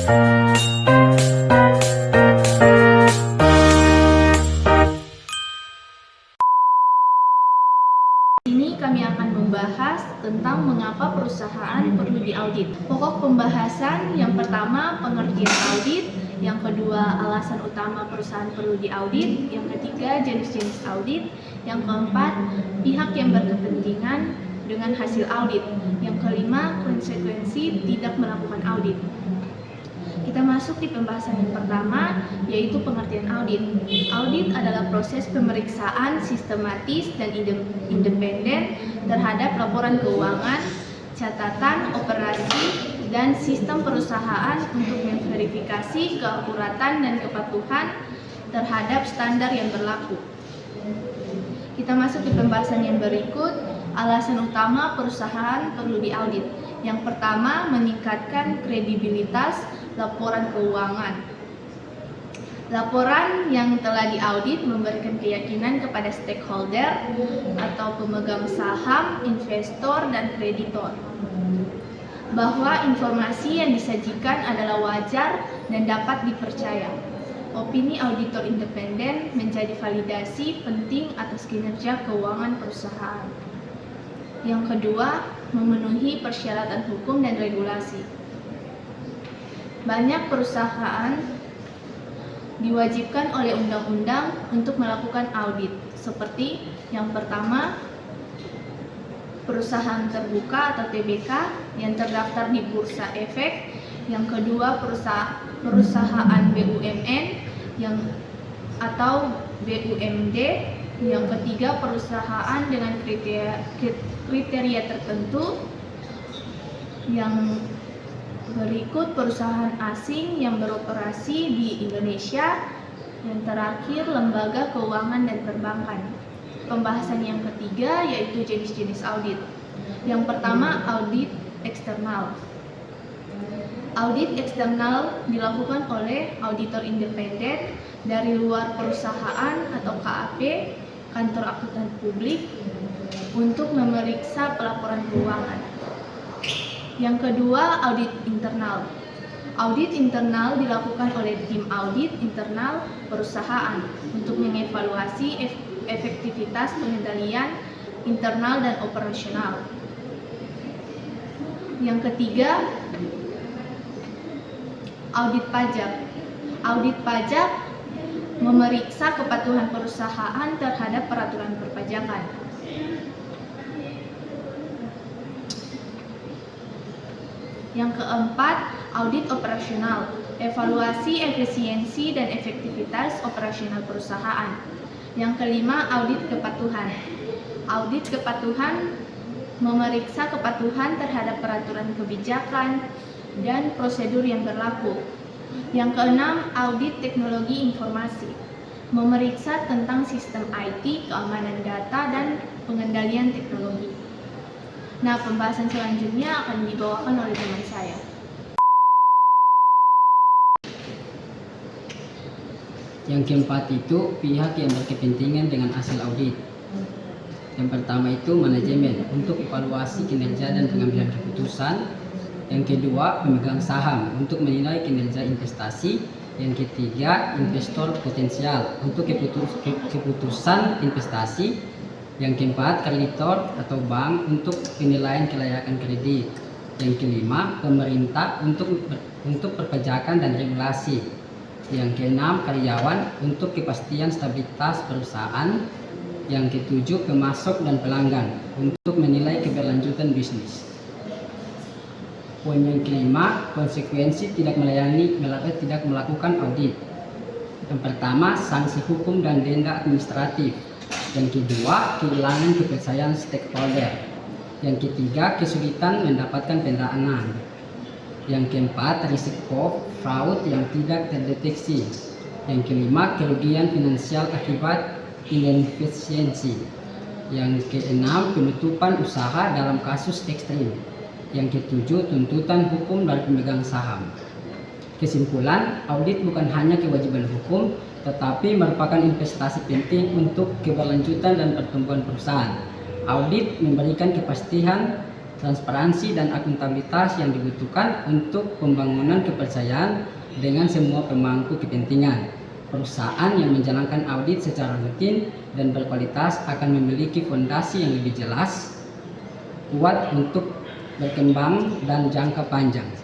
Ini kami akan membahas tentang mengapa perusahaan perlu diaudit. Pokok pembahasan yang pertama pengertian audit, yang kedua alasan utama perusahaan perlu diaudit, yang ketiga jenis-jenis audit, yang keempat pihak yang berkepentingan dengan hasil audit, yang kelima konsekuensi tidak melakukan audit. Kita masuk di pembahasan yang pertama, yaitu pengertian audit. Audit adalah proses pemeriksaan sistematis dan independen terhadap laporan keuangan, catatan, operasi, dan sistem perusahaan untuk memverifikasi keakuratan dan kepatuhan terhadap standar yang berlaku. Kita masuk di pembahasan yang berikut, alasan utama perusahaan perlu diaudit. Yang pertama, meningkatkan kredibilitas laporan keuangan. Laporan yang telah diaudit memberikan keyakinan kepada stakeholder atau pemegang saham, investor, dan kreditor bahwa informasi yang disajikan adalah wajar dan dapat dipercaya. Opini auditor independen menjadi validasi penting atas kinerja keuangan perusahaan. Yang kedua, memenuhi persyaratan hukum dan regulasi. Banyak perusahaan diwajibkan oleh undang-undang untuk melakukan audit, seperti yang pertama, perusahaan terbuka atau TBK yang terdaftar di Bursa Efek, yang kedua perusahaan BUMN atau BUMD, yang ketiga perusahaan dengan kriteria tertentu, yang berikut perusahaan asing yang beroperasi di Indonesia, yang terakhir lembaga keuangan dan perbankan. Pembahasan yang ketiga yaitu jenis-jenis audit. Yang pertama, audit eksternal. Audit eksternal dilakukan oleh auditor independen dari luar perusahaan atau KAP, kantor akuntan publik, untuk memeriksa pelaporan keuangan. Yang kedua, audit internal. Audit internal dilakukan oleh tim audit internal perusahaan untuk mengevaluasi efektivitas pengendalian internal dan operasional. Yang ketiga, audit pajak. Audit pajak memeriksa kepatuhan perusahaan terhadap peraturan perpajakan. Yang keempat, audit operasional, evaluasi efisiensi dan efektivitas operasional perusahaan. Yang kelima, audit kepatuhan. Audit kepatuhan memeriksa kepatuhan terhadap peraturan kebijakan dan prosedur yang berlaku. Yang keenam, audit teknologi informasi, memeriksa tentang sistem IT, keamanan data, dan pengendalian teknologi. Nah, pembahasan selanjutnya akan dibawakan oleh teman saya. Yang keempat itu pihak yang berkepentingan dengan hasil audit. Yang pertama itu manajemen untuk evaluasi kinerja dan pengambilan keputusan. Yang kedua, pemegang saham untuk menilai kinerja investasi. Yang ketiga, investor potensial untuk keputusan investasi. Yang keempat, kreditor atau bank untuk penilaian kelayakan kredit. Yang kelima, pemerintah untuk perpajakan dan regulasi. Yang keenam, karyawan untuk kepastian stabilitas perusahaan. Yang ketujuh, pemasok dan pelanggan untuk menilai keberlanjutan bisnis. Poin yang kelima, konsekuensi tidak melakukan audit. Yang pertama, sanksi hukum dan denda administratif. Yang kedua, kehilangan kepercayaan stakeholder. Yang ketiga, kesulitan mendapatkan pendanaan. Yang keempat, risiko fraud yang tidak terdeteksi. Yang kelima, kerugian finansial akibat inefisiensi. Yang keenam, penutupan usaha dalam kasus ekstrim. Yang ketujuh, tuntutan hukum dari pemegang saham. Kesimpulan, audit bukan hanya kewajiban hukum, tetapi merupakan investasi penting untuk keberlanjutan dan pertumbuhan perusahaan. Audit memberikan kepastian transparansi dan akuntabilitas yang dibutuhkan untuk pembangunan kepercayaan dengan semua pemangku kepentingan. Perusahaan yang menjalankan audit secara rutin dan berkualitas akan memiliki fondasi yang lebih jelas, kuat untuk berkembang dan jangka panjang.